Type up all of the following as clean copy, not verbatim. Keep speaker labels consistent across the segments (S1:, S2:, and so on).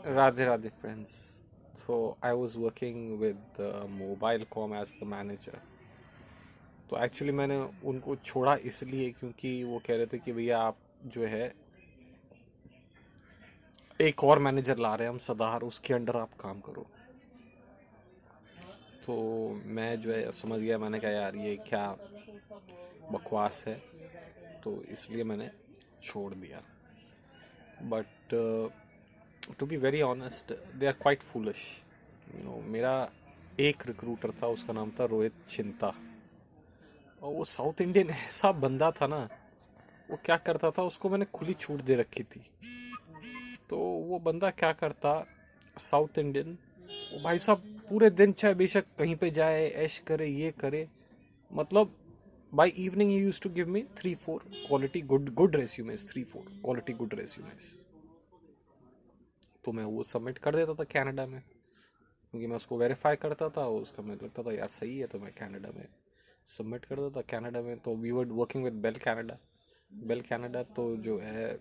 S1: Radhe Radhe friends. So I was working with Mobilecom as the manager. तो actually मैंने उनको छोड़ा इसलिए क्योंकि वो कह रहे थे कि भैया आप जो है एक और मैनेजर ला रहे हैं हम सदाहर, उसके अंडर आप काम करो। तो मैं जो है समझ गया, मैंने कहा यार ये क्या बकवास है, तो इसलिए मैंने छोड़ दिया। But to be very honest, they are quite foolish. मेरा एक रिक्रूटर था, उसका नाम था रोहित चिंता, और वो साउथ इंडियन ऐसा बंदा था ना। वो क्या करता था, उसको मैंने खुली छूट दे रखी थी। तो वो बंदा क्या करता, साउथ इंडियन, वो भाई साहब पूरे दिन चाहे बेशक कहीं पे जाए, ऐश करे, ये करे, मतलब बाय इवनिंग ही used to give me 3-4 quality good good resumes, 3-4 quality good resumes. तो मैं वो सबमिट कर देता था कनाडा में, क्योंकि मैं उसको वेरीफाई करता था, उसका मुझे लगता था यार सही है, तो मैं कनाडा में सबमिट कर देता था। कनाडा में तो we were working with Bell Canada. Bell Canada तो जो है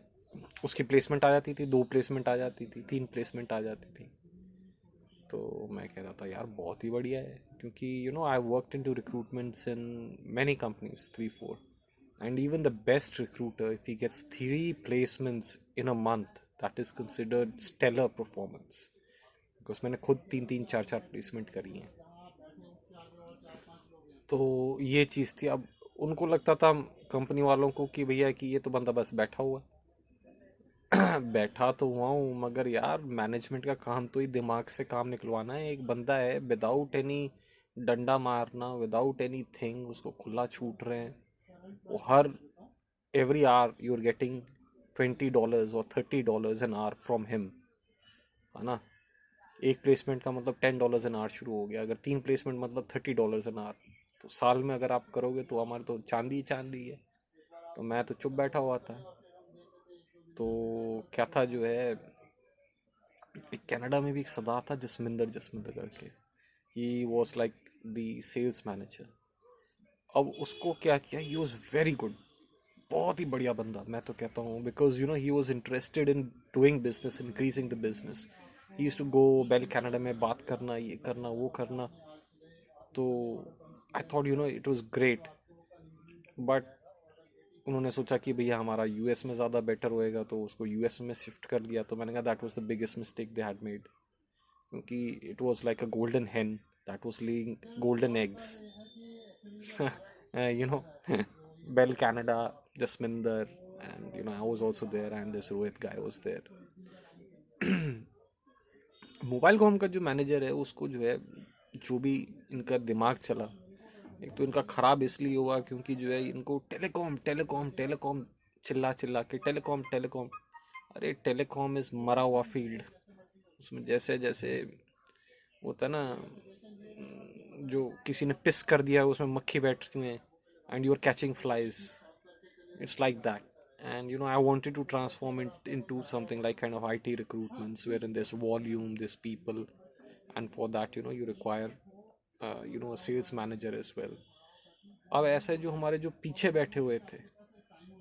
S1: उसकी प्लेसमेंट आ जाती थी, 2 प्लेसमेंट आ जाती थी, 3 प्लेसमेंट आ जाती थी। तो मैं कहता था यार बहुत ही बढ़िया है, क्योंकि I worked into recruitments in many companies, 3-4, and even the best recruiter if he gets 3 placements in a month, that is considered stellar performance. Because मैंने खुद 3-3, 4-4 प्लेसमेंट करी हैं। तो ये चीज़ थी। अब उनको लगता था कंपनी वालों को कि भैया कि ये तो बंदा बस बैठा हुआ है। बैठा तो हुआ हूँ, मगर यार मैनेजमेंट का काम तो ही दिमाग से काम निकलवाना है। एक बंदा है विदाउट एनी डंडा मारना, विदाउट एनी थिंग, उसको खुला छूट रहे हैं। वो हर every hour you are getting $20 और $30 एन आवर फ्रॉम हिम, है ना। एक प्लेसमेंट का मतलब $10 एन आवर शुरू हो गया, अगर 3 प्लेसमेंट मतलब $30 एन आवर, तो साल में अगर आप करोगे तो हमारे तो चांदी ही चांदी है। तो मैं तो चुप बैठा हुआ था। तो क्या था जो है, एक कनाडा में भी एक सरदार था जसमिंदर जसमिंदर करके, he was like the sales manager. अब उसको क्या किया, ही वॉज वेरी गुड, बहुत ही बढ़िया बंदा मैं तो कहता हूँ, because he was interested in doing business, increasing the business. He used to go Bell Canada में बात करना, ये करना, वो करना। तो I thought it was great. But उन्होंने सोचा कि भैया हमारा यूएस में ज़्यादा बेटर होएगा, तो उसको यूएस में शिफ्ट कर लिया। तो मैंने कहा that was the biggest mistake they had made, क्योंकि it was like a golden hen that was laying golden eggs. you know Bell Canada, Jasminder, and I was also there, and this Rohit guy was there. Mobile com का जो manager है, उसको जो है, जो भी इनका दिमाग चला, एक तो इनका खराब इसलिए हुआ क्योंकि जो है इनको टेलीकॉम टेलीकॉम टेलीकॉम चिल्ला चिल्ला के टेलीकॉम टेलीकॉम। अरे टेलीकॉम इज मरा हुआ फील्ड। उसमें जैसे जैसे होता है ना, जो किसी ने पिस कर दिया उसमें मक्खी बैठती हैं, and you are catching flies, it's like that. And I wanted to transform it into something like kind of IT recruitments, wherein there's volume, there's people, and for that you require a sales manager as well. अब ऐसे जो हमारे जो पीछे बैठे हुए थे,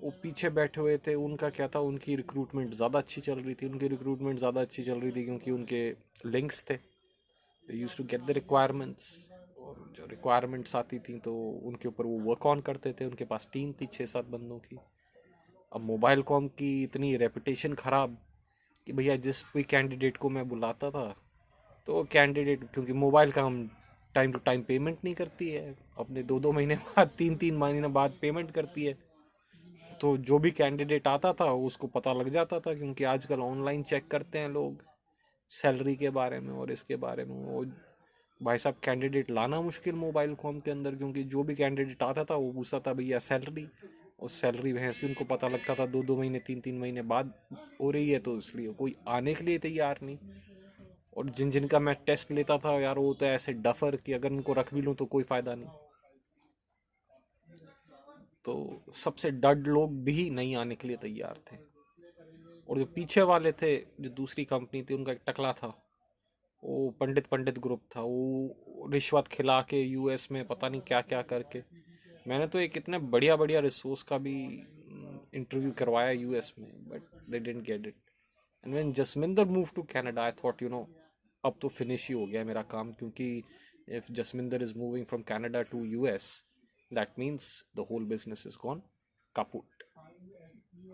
S1: वो पीछे बैठे हुए थे, उनका क्या था, उनकी रिक्रूटमेंट ज़्यादा अच्छी चल रही थी। उनकी रिक्रूटमेंट ज़्यादा अच्छी चल रही थी क्योंकि उनके लिंक्स थे, they use to get the requirements. और जो रिक्वायरमेंट्स आती थी तो उनके ऊपर वो वर्क ऑन करते थे। उनके पास टीम थी 6-7 बंदों की। अब मोबाइल कॉम की इतनी रेपुटेशन ख़राब कि भैया जिस भी कैंडिडेट को मैं बुलाता था, तो कैंडिडेट, क्योंकि मोबाइल का हम टाइम टू टाइम पेमेंट नहीं करती है, अपने 2-2 महीने बाद, 3-3 महीने बाद पेमेंट करती है। तो जो भी कैंडिडेट आता था उसको पता लग जाता था, क्योंकि आजकल ऑनलाइन चेक करते हैं लोग सैलरी के बारे में और इसके बारे में। वो भाई साहब कैंडिडेट लाना मुश्किल मोबाइल कॉम के अंदर, क्योंकि जो भी कैंडिडेट आता था वो पूछता था भैया सैलरी। और सैलरी भैंस उनको पता लगता था 2-2 महीने, 3-3 महीने बाद हो रही है, तो इसलिए कोई आने के लिए तैयार नहीं। और जिन जिनका मैं टेस्ट लेता था यार, वो तो ऐसे डफर कि अगर उनको रख भी लूँ तो कोई फ़ायदा नहीं। तो सबसे डड लोग भी नहीं आने के लिए तैयार थे। और जो पीछे वाले थे, जो दूसरी कंपनी थी, उनका एक टकला था, वो पंडित पंडित ग्रुप था, वो रिश्वत खिला के यूएस में पता नहीं क्या क्या करके। मैंने तो एक इतने बढ़िया बढ़िया रिसोर्स का भी इंटरव्यू करवाया यूएस में, but they didn't get it. And when Jasminder move to Canada I thought अब तो फिनिश ही हो गया मेरा काम, क्योंकि if Jasminder is moving from Canada to US that means the whole business is gone kaput,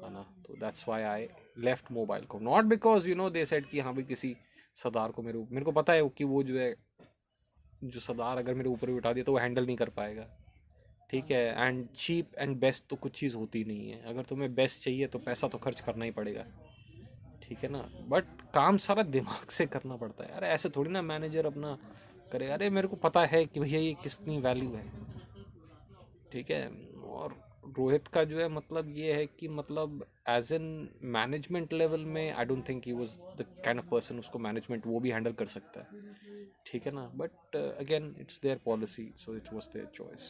S1: है ना। तो that's why I left mobile को, नॉट बिकॉज दे सेड कि हाँ भाई किसी सरदार को मेरे को पता है कि वो जो है, जो सरदार अगर मेरे ऊपर भी उठा दिया तो वो हैंडल नहीं कर पाएगा, ठीक है। एंड चीप एंड बेस्ट तो कुछ चीज़ होती नहीं है, अगर तुम्हें बेस्ट चाहिए तो पैसा तो खर्च करना ही पड़ेगा, ठीक है ना। बट काम सारा दिमाग से करना पड़ता है यार, ऐसे थोड़ी ना मैनेजर अपना करे, अरे मेरे को पता है कि भैया ये कितनी वैल्यू है, ठीक है। और रोहित का जो है मतलब ये है कि मतलब एज एन मैनेजमेंट लेवल में I don't think he was the kind of person, उसको मैनेजमेंट वो भी हैंडल कर सकता है, ठीक है ना। But again it's their policy, so it was their choice.